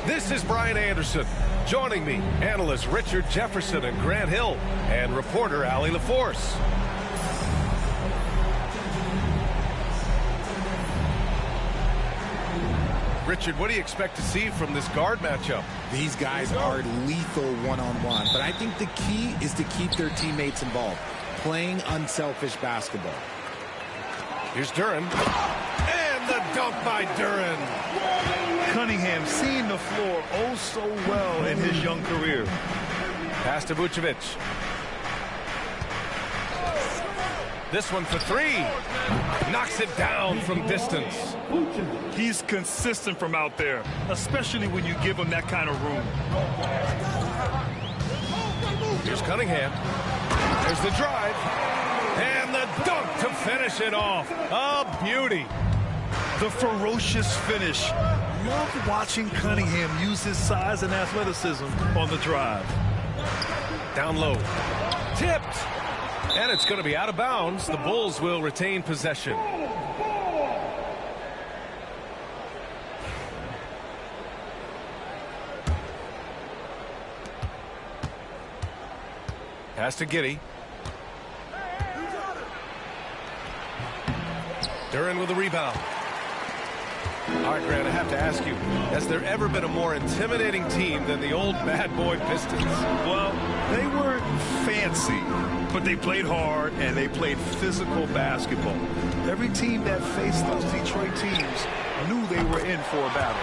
This is Brian Anderson. Joining me, analysts Richard Jefferson and Grant Hill, and reporter Allie LaForce. Richard, what do you expect to see from this guard matchup? These guys are lethal one-on-one, but I think the key is to keep their teammates involved, playing unselfish basketball. Here's Duren, and the dunk by Duren. Cunningham seeing the floor oh so well in his young career. Pass to Vucevic. This one for three. Knocks it down from distance. He's consistent from out there, especially when you give him that kind of room. Here's Cunningham. There's the drive. And the dunk to finish it off. A beauty. The ferocious finish. Love watching Cunningham use his size and athleticism on the drive. Down low. Tipped. And it's going to be out of bounds. The Bulls will retain possession. Pass to Giddey. Duren with the rebound. All right, Grant, I have to ask you, has there ever been a more intimidating team than the old bad boy Pistons? Well, they weren't fancy, but they played hard and they played physical basketball. Every team that faced those Detroit teams knew they were in for a battle.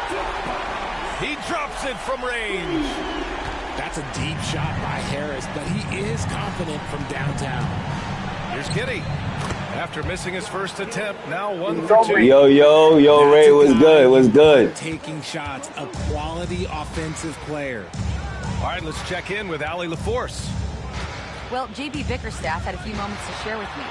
He drops it from range. That's a deep shot by Harris, but he is confident from downtown. Here's Giddey. After missing his first attempt, now 1 for 2. Yo, Ray, was good. Was good. Taking shots, a quality offensive player. All right, let's check in with Allie LaForce. Well, JB Bickerstaff had a few moments to share with me.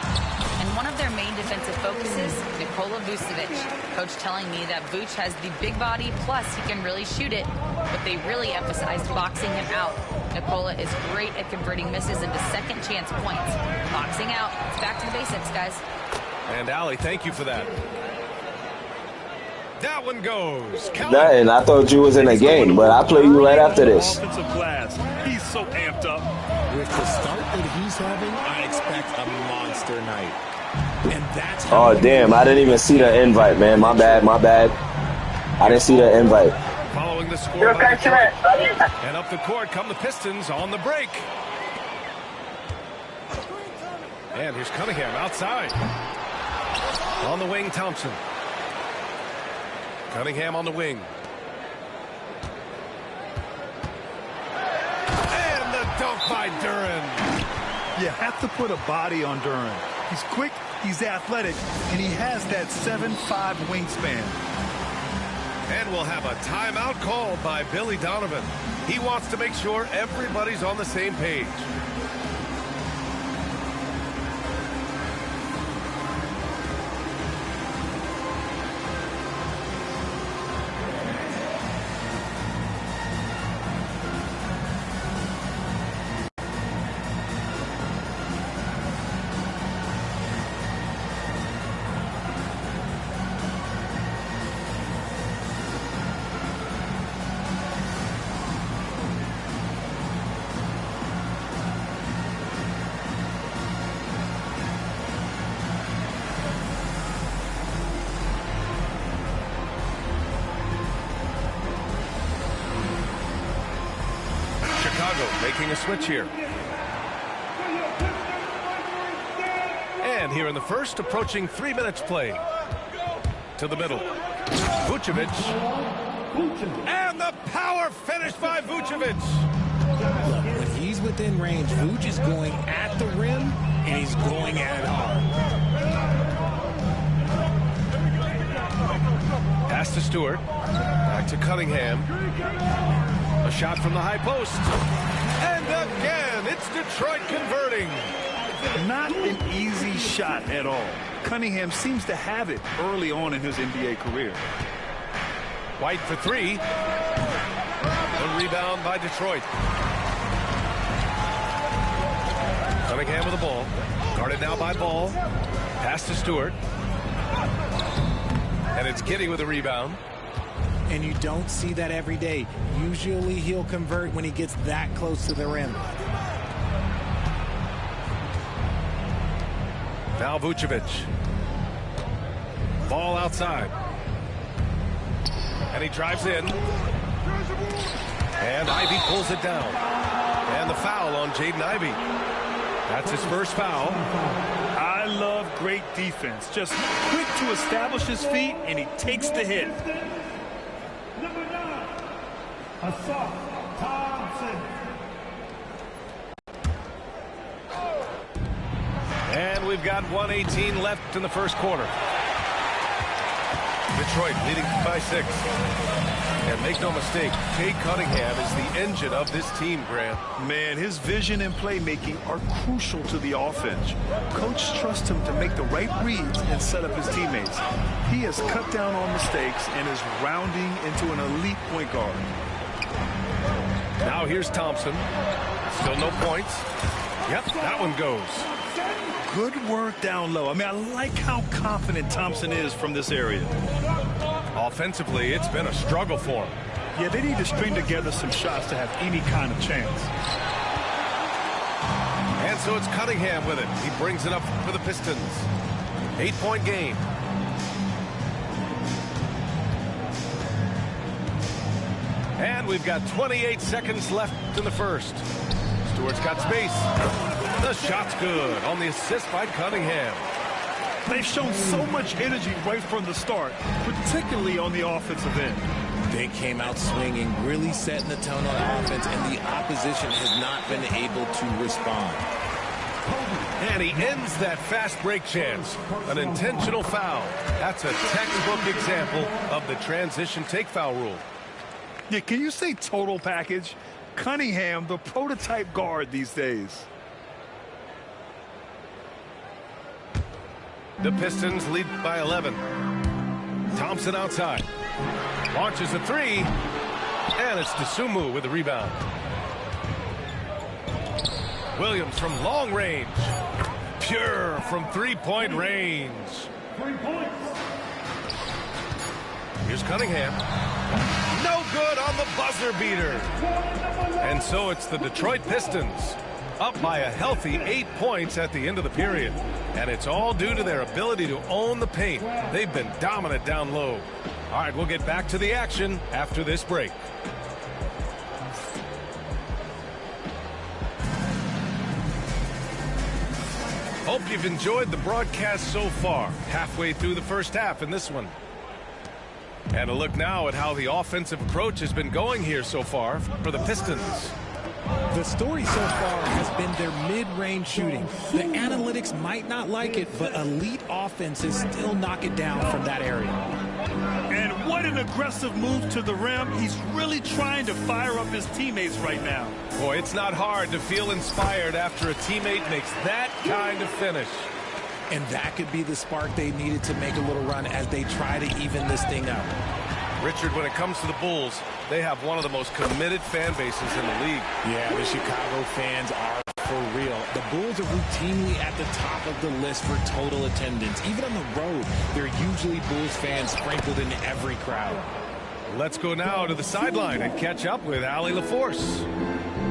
And one of their main defensive focuses, Nikola Vucevic. Coach telling me that Vuce has the big body, plus he can really shoot it. But they really emphasized boxing him out. Nikola is great at converting misses into second chance points. Boxing out. It's back to the basics, guys. And Allie, thank you for that. That one goes. And I thought you was in a game, but I'll play you right after this. Offensive class. He's so amped up. With the start that he's having, I expect a monster night. And that's Oh, damn. I didn't even see the invite, man. My bad. I didn't see the invite. Following the score by Detroit. And up the court come the Pistons on the break. And here's Cunningham outside. On the wing, Thompson. Cunningham on the wing. And the dunk by Duren. You have to put a body on Duren. He's quick, he's athletic, and he has that 7'5" wingspan. And we'll have a timeout called by Billy Donovan. He wants to make sure everybody's on the same page. Making a switch here. And here in the first, approaching 3 minutes play. To the middle. Vucevic. And the power finish by Vucevic. Look, when he's within range, Vuce is going at the rim, and he's going at it hard. Pass to Stewart. Back to Cunningham. A shot from the high post. And again, it's Detroit converting. Not an easy shot at all. Cunningham seems to have it early on in his NBA career. White for three. The rebound by Detroit. Cunningham with the ball. Guarded now by Ball. Pass to Stewart. And it's Giddey with the rebound. and you don't see that every day. Usually he'll convert when he gets that close to the rim. Now Vucevic. Ball outside. And he drives in. And Ivy pulls it down. And the foul on Jaden Ivey. That's his first foul. I love great defense. Just quick to establish his feet, and he takes the hit. Number 9, Thompson. And we've got 1:18 left in the first quarter. Detroit leading by 6. And make no mistake, Cade Cunningham is the engine of this team, Grant. Man, his vision and playmaking are crucial to the offense. Coach trusts him to make the right reads and set up his teammates. He has cut down on mistakes and is rounding into an elite point guard. Now here's Thompson. Still no points. Yep, that one goes. Good work down low. I mean, I like how confident Thompson is from this area. Offensively, it's been a struggle for him. Yeah, they need to string together some shots to have any kind of chance. And so it's Cunningham with it. He brings it up for the Pistons. 8-point game. And we've got 28 seconds left in the first. Stewart's got space. The shot's good on the assist by Cunningham. They've shown so much energy right from the start, particularly on the offensive end. They came out swinging, really setting the tone on offense, and the opposition has not been able to respond. And he ends that fast break chance. An intentional foul. That's a textbook example of the transition take foul rule. Yeah, can you say total package? Cunningham, the prototype guard these days. The Pistons lead by 11. Thompson outside. Launches a three. And it's Dosunmu with the rebound. Williams from long range. Pure from three-point range. 3 points. Here's Cunningham. No good on the buzzer beater. And so it's the Detroit Pistons up by a healthy 8 points at the end of the period. And it's all due to their ability to own the paint. They've been dominant down low. All right, we'll get back to the action after this break. Hope you've enjoyed the broadcast so far. Halfway through the first half in this one. And a look now at how the offensive approach has been going here so far for the Pistons. The story so far has been their mid-range shooting. The analytics might not like it, but elite offenses still knock it down from that area. And what an aggressive move to the rim. He's really trying to fire up his teammates right now. Boy, it's not hard to feel inspired after a teammate makes that kind of finish. And that could be the spark they needed to make a little run as they try to even this thing up. Richard, when it comes to the Bulls, they have one of the most committed fan bases in the league. Yeah, the Chicago fans are for real. The Bulls are routinely at the top of the list for total attendance. Even on the road, there are usually Bulls fans sprinkled in every crowd. Let's go now to the sideline and catch up with Allie LaForce.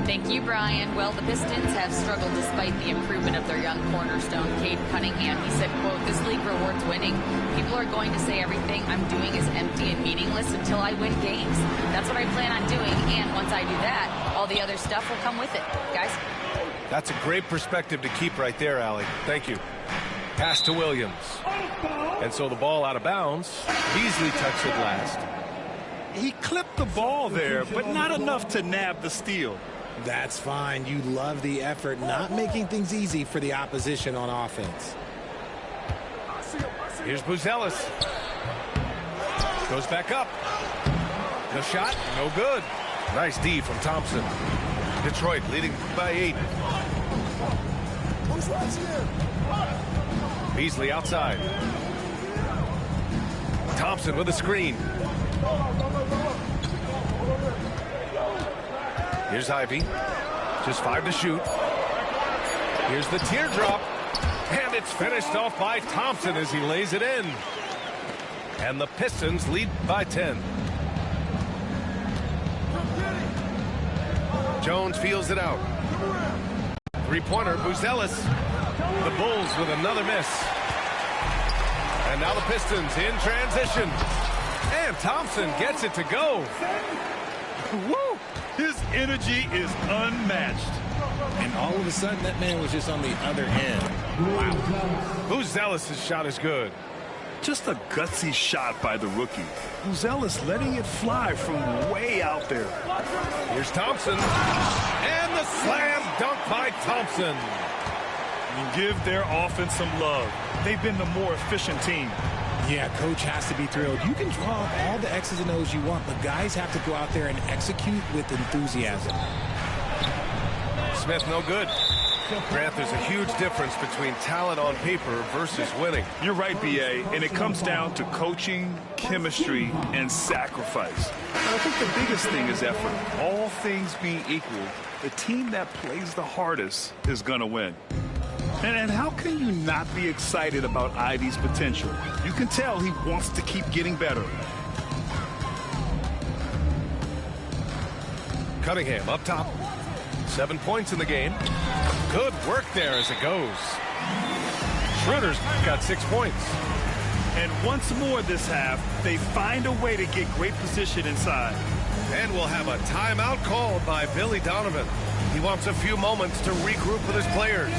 Thank you, Brian. Well, the Pistons have struggled despite the improvement of their young cornerstone, Cade Cunningham. He said, quote, "This league rewards winning. People are going to say everything I'm doing is empty and meaningless until I win games. That's what I plan on doing, and once I do that, all the other stuff will come with it." Guys? That's a great perspective to keep right there, Allie. Thank you. Pass to Williams. And so the ball out of bounds. Beasley touched it last. He clipped the ball there, but not enough to nab the steal. That's fine. You love the effort, not making things easy for the opposition on offense. Here's Buzelis. Goes back up. The shot, no good. Nice D from Thompson. Detroit leading by 8. Beasley outside. Thompson with a screen. Here's Ivy. Just 5 to shoot. Here's the teardrop. And it's finished off by Thompson as he lays it in. And the Pistons lead by 10. Jones feels it out. Three-pointer, Buzelis. The Bulls with another miss. And now the Pistons in transition. And Thompson gets it to go. Woo! His energy is unmatched. And all of a sudden, that man was just on the other end. Wow. Buzelis' shot is good. Just a gutsy shot by the rookie. Buzelis letting it fly from way out there. Here's Thompson. And the slam dunk by Thompson. Give their offense some love. They've been the more efficient team. Yeah, coach has to be thrilled. You can draw up all the X's and O's you want, but guys have to go out there and execute with enthusiasm. Smith no good. Grant, there's a huge difference between talent on paper versus winning. You're right, B.A., and it comes down to coaching, chemistry, and sacrifice. I think the biggest thing is effort. All things being equal, the team that plays the hardest is going to win. And how can you not be excited about Ivy's potential? You can tell he wants to keep getting better. Cunningham up top. 7 points in the game. Good work there as it goes. Schroeder's got 6 points. And once more this half, they find a way to get great position inside. And we'll have a timeout called by Billy Donovan. He wants a few moments to regroup with his players.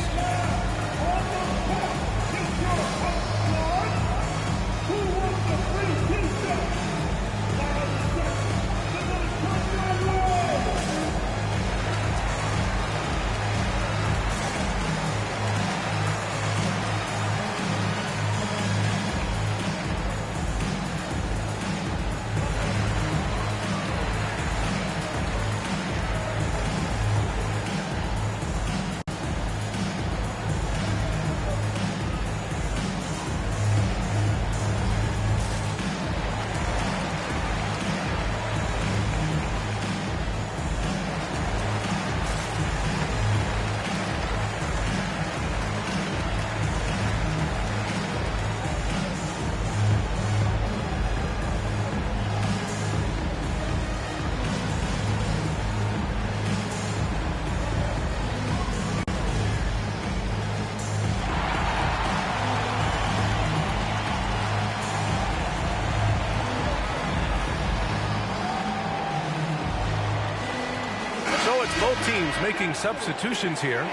Both teams making substitutions here.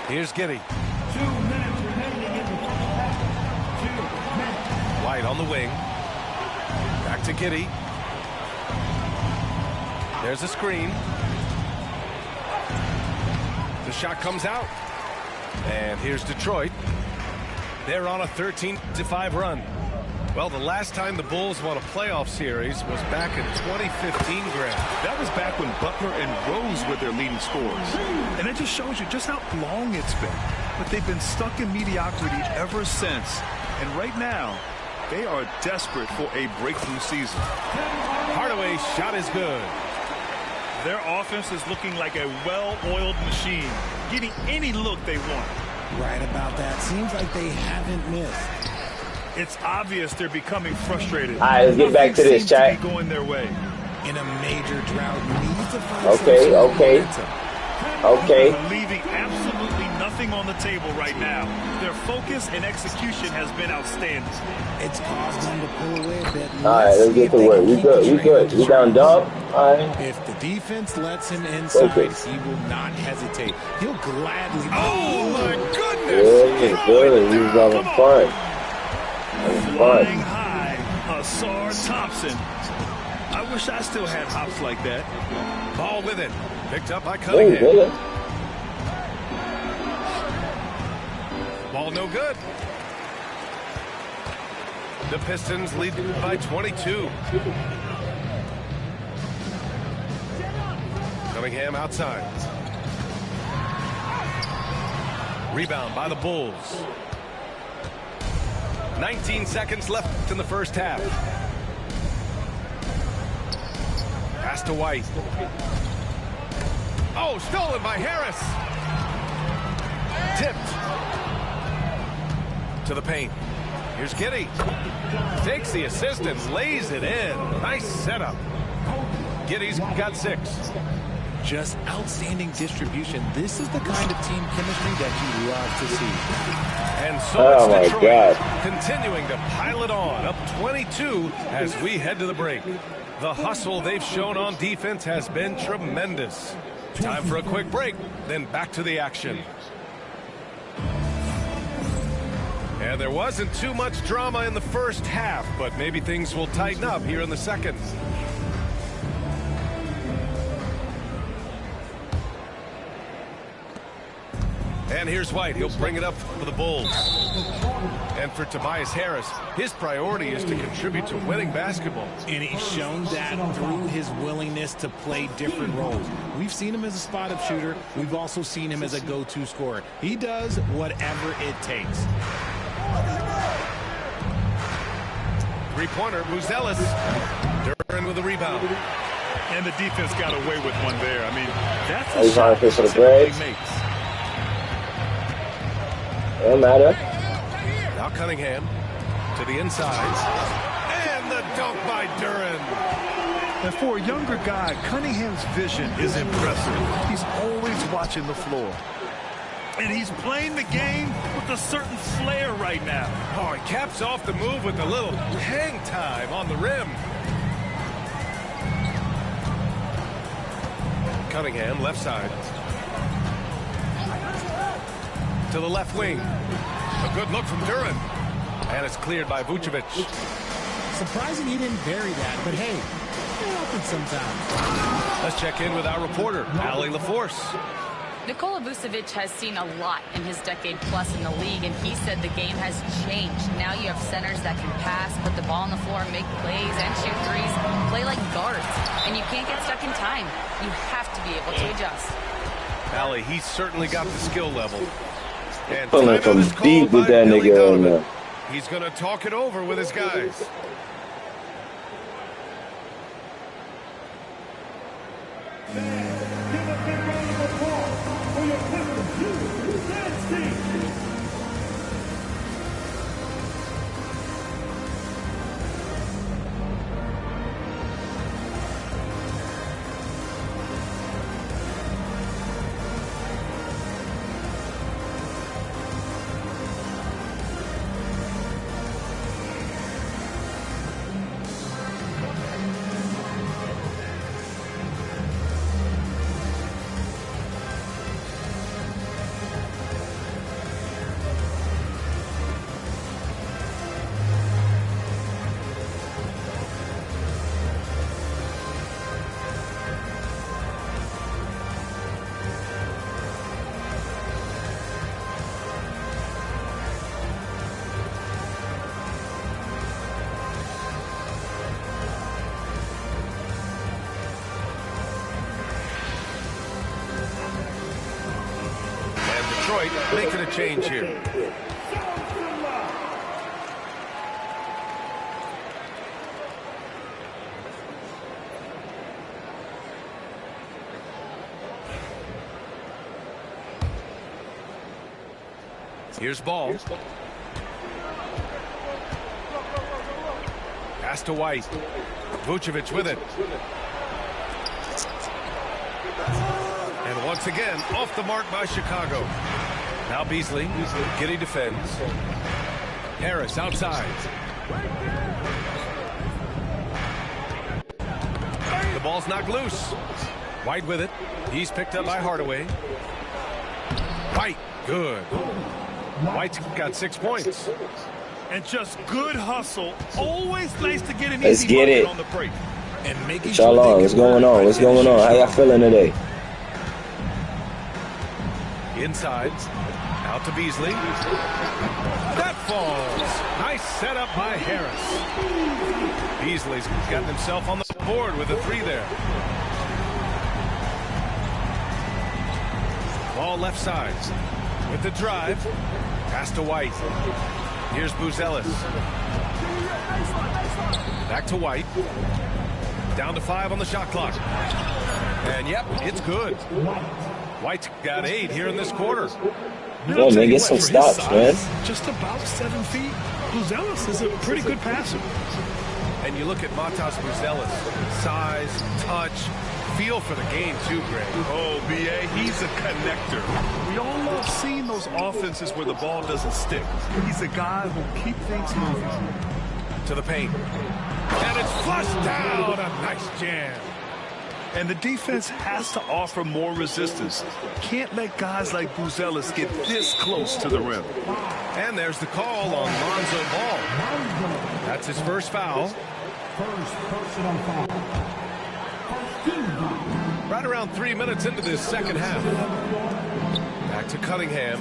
Here's Giddey. 2 minutes remaining in the first half. 2 minutes. White on the wing. Back to Giddey. There's a screen. The shot comes out. And here's Detroit. They're on a 13-5 run. Well, the last time the Bulls won a playoff series was back in 2015, Grant. That was back when Butler and Rose were their leading scorers. And it just shows you just how long it's been. But they've been stuck in mediocrity ever since. And right now, they are desperate for a breakthrough season. Hardaway's shot is good. Their offense is looking like a well-oiled machine, getting any look they want. Right about that. Seems like they haven't missed. It's obvious they're becoming frustrated. All right, let's get back to this, chat. Going their way. In a major drought, needs to find Okay. They're leaving absolutely nothing on the table right now. Their focus and execution has been outstanding. It's caused them to pull away a bit. All right, let's get to work. We good. We down dog. All right. If the defense lets him inside, he will not hesitate. He'll gladly. Oh, my goodness! Good, good. He was having fun. Flying high, Asar Thompson. I wish I still had hops like that. Ball with it. Picked up by Hey, Cunningham. nigga. Ball no good. The Pistons lead by 22. Cunningham outside. Rebound by the Bulls. 19 seconds left in the first half. Pass to White. Oh, stolen by Harris. Tipped. To the paint. Here's Giddey. Takes the assist and lays it in. Nice setup. Giddey's got 6. Just outstanding distribution. This is the kind of team chemistry that you love to see. And so it's Detroit God. continuing to pile it on, up 22 as we head to the break. The hustle they've shown on defense has been tremendous. Time for a quick break, then back to the action. And there wasn't too much drama in the first half, but maybe things will tighten up here in the second. And here's White. He'll bring it up for the Bulls. And for Tobias Harris, his priority is to contribute to winning basketball. And he's shown that through his willingness to play different roles. We've seen him as a spot-up shooter. We've also seen him as a go-to scorer. He does whatever it takes. Three-pointer, Buzelis. Duran with the rebound. And the defense got away with one there. I mean, that's He's a shot trying to that fish for the typically breaks. makes. Don't matter. Now Cunningham to the inside. And the dunk by Duran. And for a younger guy, Cunningham's vision is impressive. He's always watching the floor. And he's playing the game with a certain flair right now. Oh, he caps off the move with a little hang time on the rim. Cunningham, left side. To the left wing. A good look from Duran. And it's cleared by Vucevic. Surprising he didn't bury that, but hey, it happens sometimes. Let's check in with our reporter, Allie LaForce. Nikola Vucevic has seen a lot in his decade plus in the league, and he said the game has changed. Now you have centers that can pass, put the ball on the floor, make plays, and shoot threes, play like guards. And you can't get stuck in time. You have to be able to adjust. Allie, he's certainly got the skill level. And Pulling from deep with that nigga on there. He's going to talk it over with his guys. Detroit making a change here. Here's Ball. Pass to White. Vucevic with it. And once again, off the mark by Chicago. Now Beasley. Giddey defends. Harris outside. The ball's knocked loose. White with it. He's picked up by Hardaway. White, good. White's got 6 points. And just good hustle. Always nice to get an Let's easy get bucket it. on the break. And making Y'all sure on. they What's can going on? What's going on? How y'all feeling today? Inside. Out to Beasley. That falls. Nice setup by Harris. Beasley's gotten himself on the board with a 3 there. Ball left side. With the drive. Pass to White. Here's Buzelis. Back to White. Down to 5 on the shot clock. And yep, it's good. White's got 8 here in this quarter. Yeah, man, get some stops, man. Just about 7 feet. Buzelis is a pretty good passer. And you look at Matas Buzelis, size, touch, feel for the game too, Greg. Oh, B.A., he's a connector. We all love seeing those offenses where the ball doesn't stick. He's a guy who'll keep things moving. To the paint. And it's flushed down. A nice jam. And the defense has to offer more resistance. Can't let guys like Buzelis get this close to the rim. And there's the call on Lonzo Ball. That's his first foul. First personal foul. Right around 3 minutes into this second half. Back to Cunningham.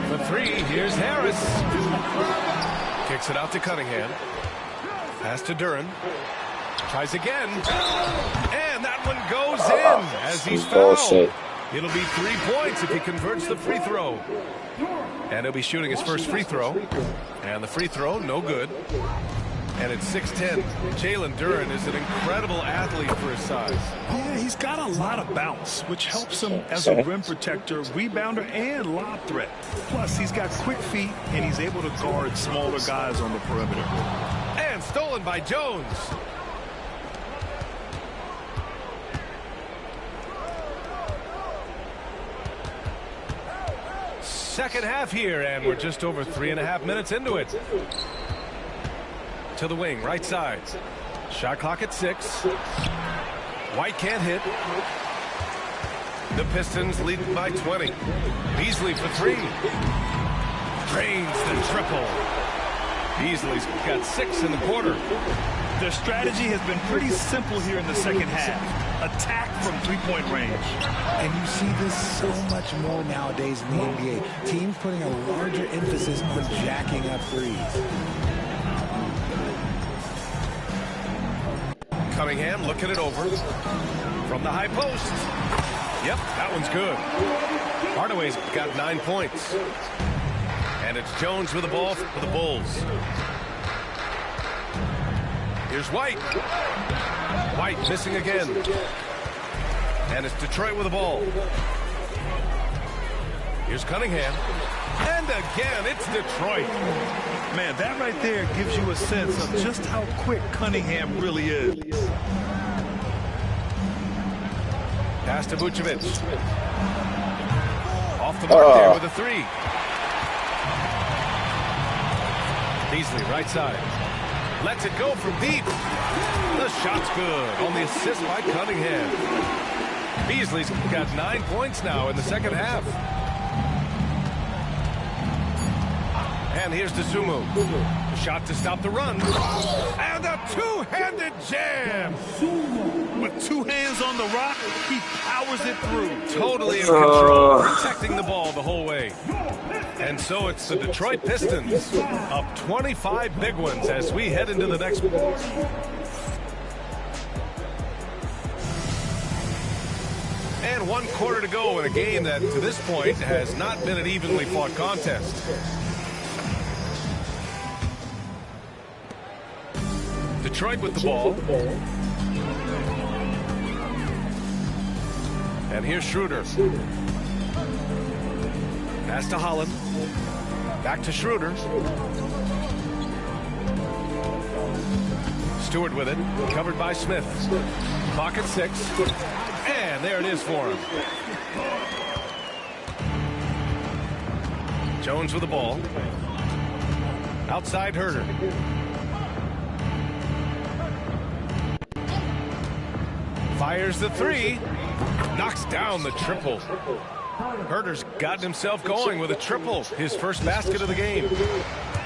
For 3, here's Harris. Kicks it out to Cunningham. Pass to Duren. Tries again. And that one goes in as he's fouled. It'll be 3 points if he converts the free throw. And he'll be shooting his first free throw. And the free throw, no good. And it's 6-10. Jalen Duren is an incredible athlete for his size. Yeah, he's got a lot of bounce, which helps him as a rim protector, rebounder, and lob threat. Plus, he's got quick feet, and he's able to guard smaller guys on the perimeter. And stolen by Jones. Second half here, and we're just over 3.5 minutes into it. To the wing, right side. Shot clock at 6. White can't hit. The Pistons lead by 20. Beasley for 3. Drains the triple. Beasley's got 6 in the quarter. Their strategy has been pretty simple here in the second half. Attack from three-point range. And you see this so much more nowadays in the NBA. Teams putting a larger emphasis on jacking up threes. Cunningham looking it over from the high post. Yep, that one's good. Hardaway's got 9 points. And it's Jones with the ball for the Bulls. Here's White. White missing again. And it's Detroit with the ball. Here's Cunningham. And again, it's Detroit. Man, that right there gives you a sense of just how quick Cunningham really is. Pass to Vucevic. Off the mark there with a 3. Beasley, right side. Lets it go from deep. The shot's good on the assist by Cunningham. Beasley's got 9 points now in the second half. And here's Dosunmu. Shot to stop the run. And a two-handed jam. With 2 hands on the rock, he powers it through. Totally in control, protecting the ball the whole way. And so it's the Detroit Pistons up 25 big ones as we head into the next one. And 1 quarter to go in a game that, to this point, has not been an evenly fought contest. Detroit with the ball. And here's Schroeder. Pass to Holland. Back to Schroeder. Stewart with it. Covered by Smith. Clock at 6. And there it is for him. Jones with the ball. Outside Herter. Fires the 3. Knocks down the triple. Herter's gotten himself going with a triple. His first basket of the game.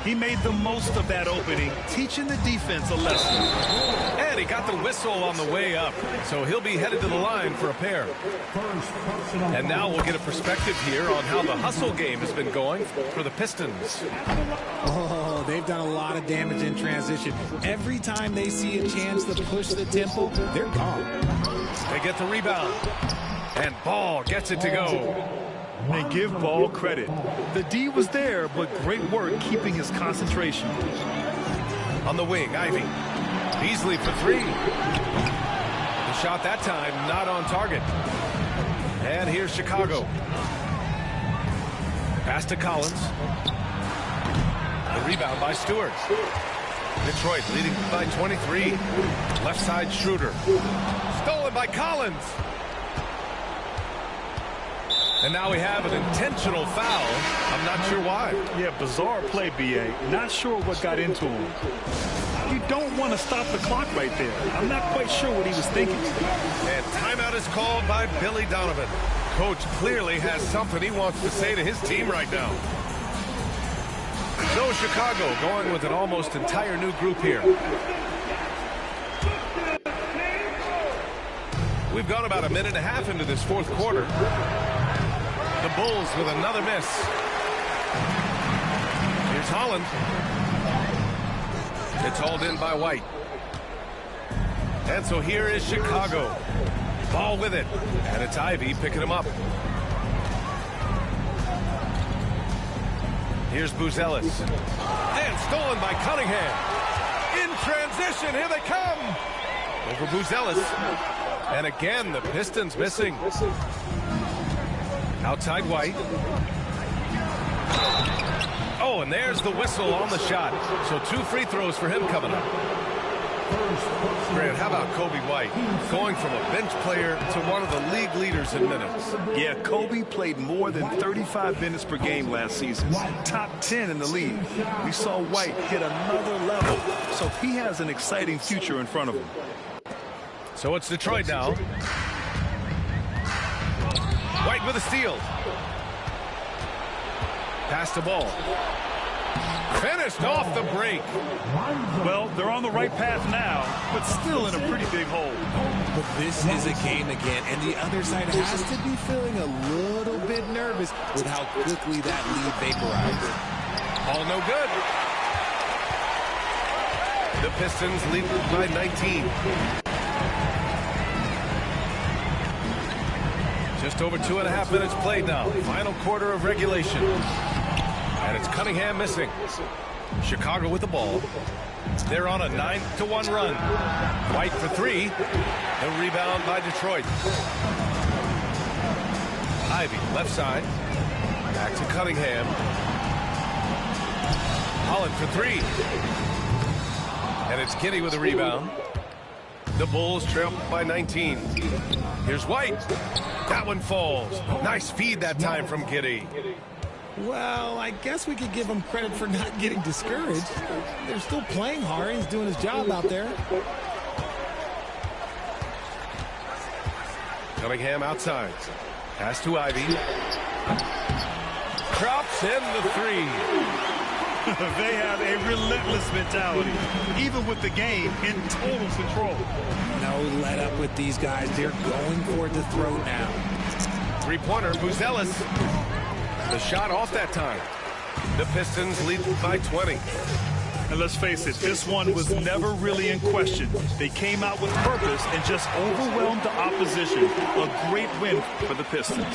He made the most of that opening, teaching the defense a lesson. And he got the whistle on the way up. So he'll be headed to the line for a pair. And now we'll get a perspective here on how the hustle game has been going for the Pistons. Oh, they've done a lot of damage in transition. Every time they see a chance to push the tempo, they're gone. They get the rebound. And Ball gets it to go. And give Ball credit. The D was there, but great work keeping his concentration. On the wing, Ivy. Beasley for 3. The shot that time not on target. And here's Chicago. Pass to Collins. The rebound by Stewart. Detroit leading by 23. Left side Schroeder. Stolen by Collins. And now we have an intentional foul. I'm not sure why. Yeah, bizarre play, B.A. Not sure what got into him. You don't want to stop the clock right there. I'm not quite sure what he was thinking. And timeout is called by Billy Donovan. Coach clearly has something he wants to say to his team right now. So Chicago going with an almost entire new group here. We've gone about a minute and a half into this fourth quarter. The Bulls with another miss. Here's Holland. It's hauled in by White. And so here is Chicago. Ball with it. And it's Ivy picking him up. Here's Buzelis. And stolen by Cunningham. In transition, here they come. Over Buzelis. And again, the Pistons missing. Outside White. Oh, and there's the whistle on the shot. So 2 free throws for him coming up. Grant, how about Kobe White going from a bench player to one of the league leaders in minutes? Yeah, Kobe played more than 35 minutes per game last season. Top 10 in the league. We saw White hit another level, so he has an exciting future in front of him. So it's Detroit now. White with a steal. Pass the ball. Finished off the break. Well, they're on the right path now, but still in a pretty big hole. But this is a game again, and the other side has to be feeling a little bit nervous with how quickly that lead vaporized. All no good. The Pistons lead by 19. Just over 2.5 minutes played now. Final quarter of regulation. And it's Cunningham missing. Chicago with the ball. They're on a 9-1 run. White for 3. The rebound by Detroit. Ivy, left side. Back to Cunningham. Holland for 3. And it's Kinney with the rebound. The Bulls trail by 19. Here's White. That one falls. Nice feed that time from Kinney. Well, I guess we could give him credit for not getting discouraged. They're still playing hard. He's doing his job out there. Cunningham outside. Pass to Ivy. Drops in the 3. They have a relentless mentality, even with the game in total control. No let up with these guys. They're going for the throat now. 3-pointer, Buzelis. The shot off that time. The Pistons lead by 20. And let's face it, this one was never really in question. They came out with purpose and just overwhelmed the opposition. A great win for the Pistons.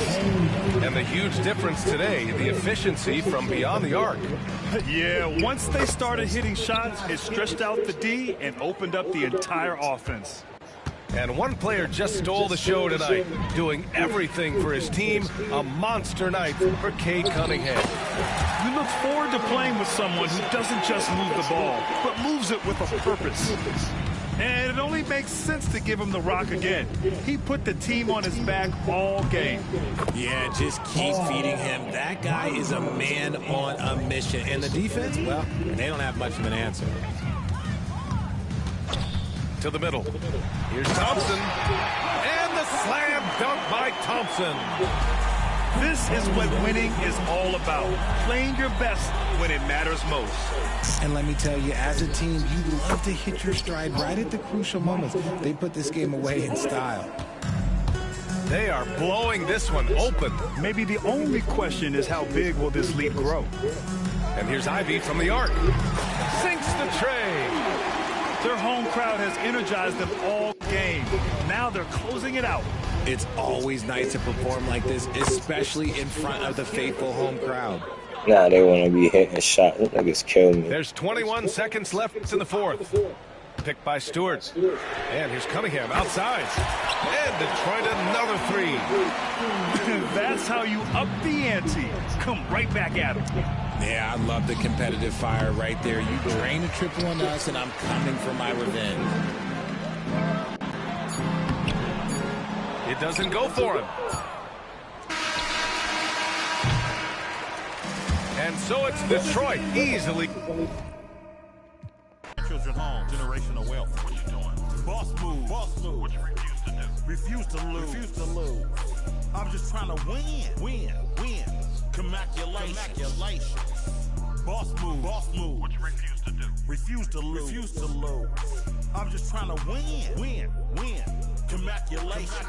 And the huge difference today, the efficiency from beyond the arc. Yeah, once they started hitting shots, it stretched out the D and opened up the entire offense. And one player just stole the show tonight, doing everything for his team. A monster night for Cade Cunningham. You look forward to playing with someone who doesn't just move the ball, but moves it with a purpose. And it only makes sense to give him the rock again. He put the team on his back all game. Yeah, just keep feeding him. That guy is a man on a mission. And the defense, well, they don't have much of an answer. To the middle. Here's Thompson. And the slam dunk by Thompson. This is what winning is all about. Playing your best when it matters most. And let me tell you, as a team, you love to hit your stride right at the crucial moments. They put this game away in style. They are blowing this one open. Maybe the only question is how big will this lead grow? And here's Ivy from the arc. Sinks the tray. Their home crowd has energized them all game. Now they're closing it out. It's always nice to perform like this, especially in front of the faithful home crowd. Nah, they want to be hitting shots. Those niggas kill me. There's 21 seconds left in the fourth. picked by Stewart. And here's Cunningham outside. And Detroit another three. That's how you up the ante. Come right back at him. Yeah, I love the competitive fire right there. You drain a triple on us, and I'm coming for my revenge. It doesn't go for him. And so it's Detroit easily. Children home, generational wealth. What you doing? Boss move, boss move. What you refuse to do? Refuse to lose. Refuse to lose. I'm just trying to win. Win. Commaculation. Boss move, boss move. What you refuse to do? Refuse to lose. Refuse to lose. I'm just trying to win. Commaculation.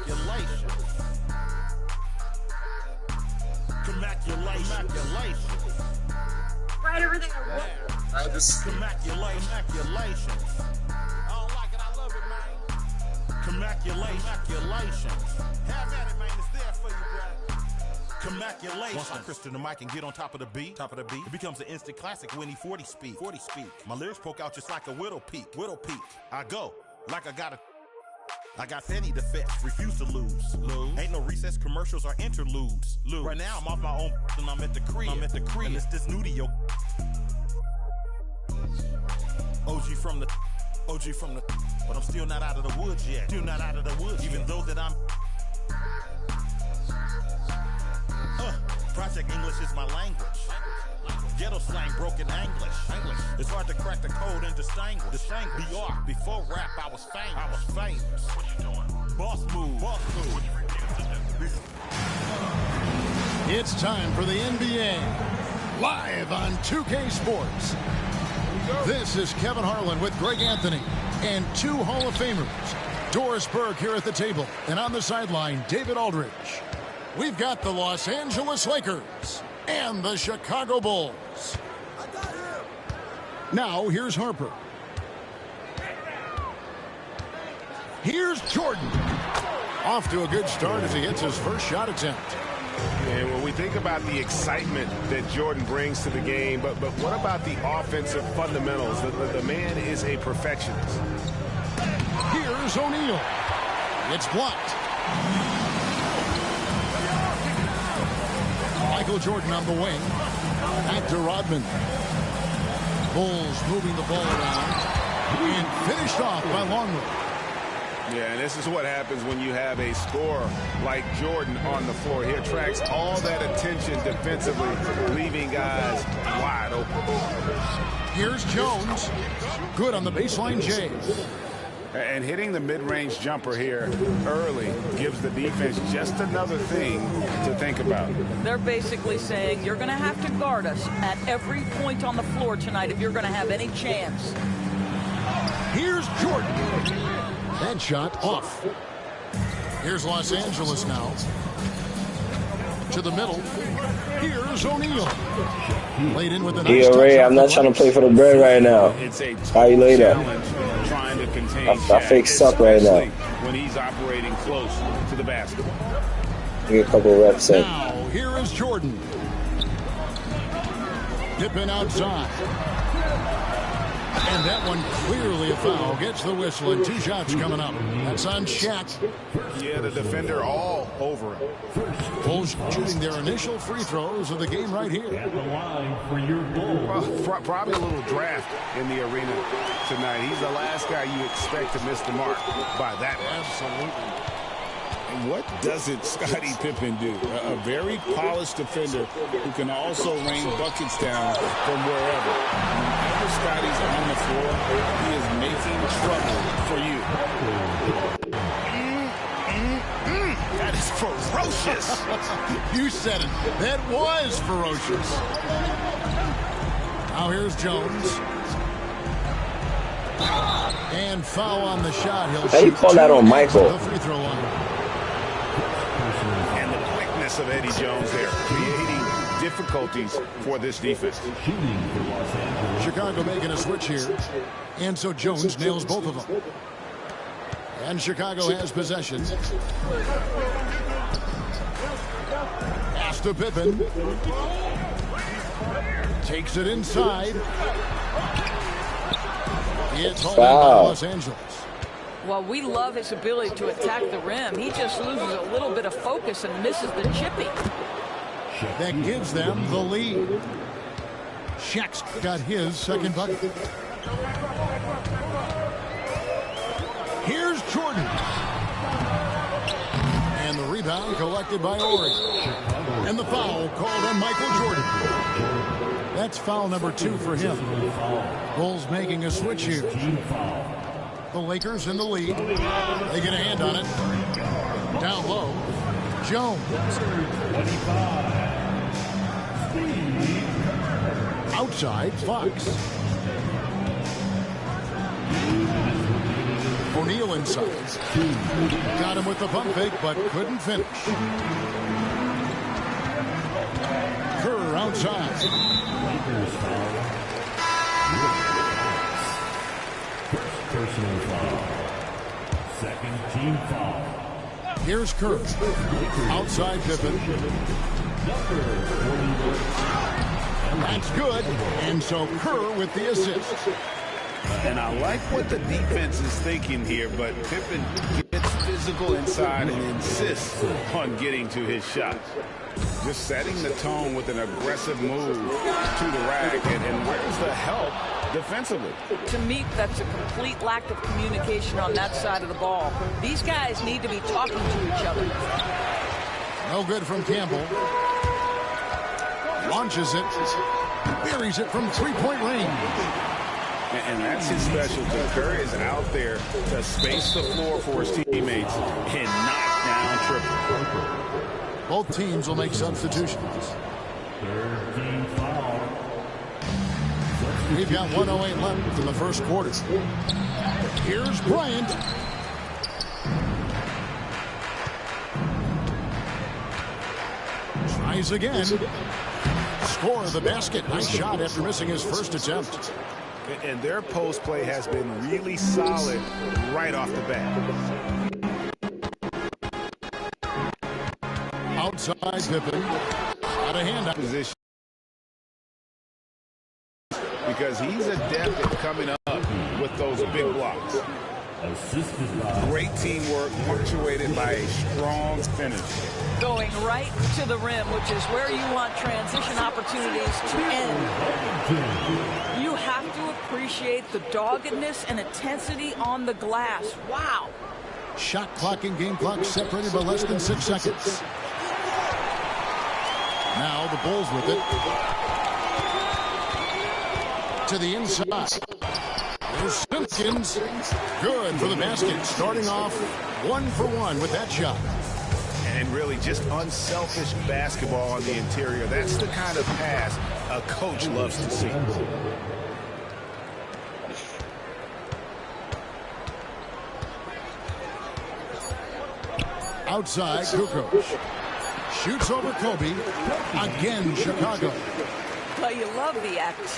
Right over there. Commaculation. I don't like it. I love it, man. Commaculation. Have at it, man. It's there for you, bro. Commaculation. Once I crystal the mic and get on top of the beat, it becomes an instant classic when he 40 speed. My lyrics poke out just like a widow peak. I go like I got Fetty to fetch, refuse to lose. Ain't no recess commercials or interludes. Right now I'm off my own and I'm at the crib. And it's this new to your OG from the, but I'm still not out of the woods yet. Even though that I'm Project English is my language. Ghetto slang, broken English. It's hard to crack the code and distinguish. BR, before rap, I was famous. What you doing? Boss move. It's time for the NBA, live on 2K Sports. This is Kevin Harlan with Greg Anthony and two Hall of Famers. Doris Burke here at the table, and on the sideline, David Aldridge. We've got the Los Angeles Lakers and the Chicago Bulls. Now, here's Harper. Here's Jordan. Off to a good start as he hits his first shot attempt. And when we think about the excitement that Jordan brings to the game, but what about the offensive fundamentals? The man is a perfectionist. Here's O'Neal. It's blocked. Michael Jordan on the wing. Back to Rodman. Bulls moving the ball around. And finished off by Longley. Yeah, and this is what happens when you have a scorer like Jordan on the floor. He attracts all that attention defensively, leaving guys wide open. Here's Jones. Good on the baseline, Jay. And hitting the mid-range jumper here early gives the defense just another thing to think about. They're basically saying you're going to have to guard us at every point on the floor tonight if you're going to have any chance. Here's Jordan. That shot off. Here's Los Angeles now. To the middle. Here's O'Neal. Laid in with a nice Ray, I'm not trying to play for the bread right now. How you laid up? Trying to contain I fake suck right now. When he's operating close to the basket. Get a couple reps in. Now, here is Jordan. Dipping outside. And that one clearly a foul. Gets the whistle and two shots coming up. That's on Shaq. Yeah, the defender all over him. Bulls shooting their initial free throws of the game right here. At the line for your Bulls. Probably a little draft in the arena tonight. He's the last guy you expect to miss the mark by that much. Absolutely. And what doesn't Scottie Pippen do? A very polished defender who can also rain buckets down from wherever. Whenever Scottie's on the floor, he is making trouble for you. That is ferocious. You said it. That was ferocious. Now here's Jones. And foul on the shot. He'll How you call that on Michael? The free throw line. And the quickness of Eddie Jones there, creating difficulties for this defense. Chicago making a switch here. And so Jones nails both of them. And Chicago has possession. Pass to Pippen. Takes it inside. It's all by Los Angeles. Well, we love his ability to attack the rim. He just loses a little bit of focus and misses the chippy. That gives them the lead. Shaq's got his second bucket. Here's Jordan. And the rebound collected by Ori. And the foul called on Michael Jordan. That's foul number 2 for him. Bulls making a switch here. The Lakers in the lead. They get a hand on it. Down low. Jones. Outside, Fox. O'Neal inside. Got him with the pump fake, but couldn't finish. Kerr outside. Personal foul. Second team foul. Here's Kerr. Outside Pippen. That's good. And so Kerr with the assist. And I like what the defense is thinking here, but Pippen gets physical inside and insists on getting to his shot. Just setting the tone with an aggressive move to the rack. And where's the help defensively? To me, that's a complete lack of communication on that side of the ball. These guys need to be talking to each other. No good from Campbell. Launches it. Buries it from three-point range. And that's his specialty. Curry is out there to space the floor for his teammates and knock down triple. Both teams will make substitutions. Third team foul. We've got 1:08 left in the first quarter. Here's Bryant. Tries again. Score of the basket. Nice shot after missing his first attempt. And their post play has been really solid right off the bat. Outside Pippen. Got a hand on position. Because he's adept at coming up with those big blocks. Great teamwork punctuated by a strong finish. Going right to the rim, which is where you want transition opportunities to end. You have to appreciate the doggedness and intensity on the glass. Wow. Shot clock and game clock separated by less than 6 seconds. Now the Bulls with it. To the inside. There's Simpkins. Good for the basket. Starting off 1 for 1 with that shot. And really just unselfish basketball on the interior. That's the kind of pass a coach loves to see. Outside, Kukoc. Shoots over Kobe. Again, Chicago. Well, you love the act.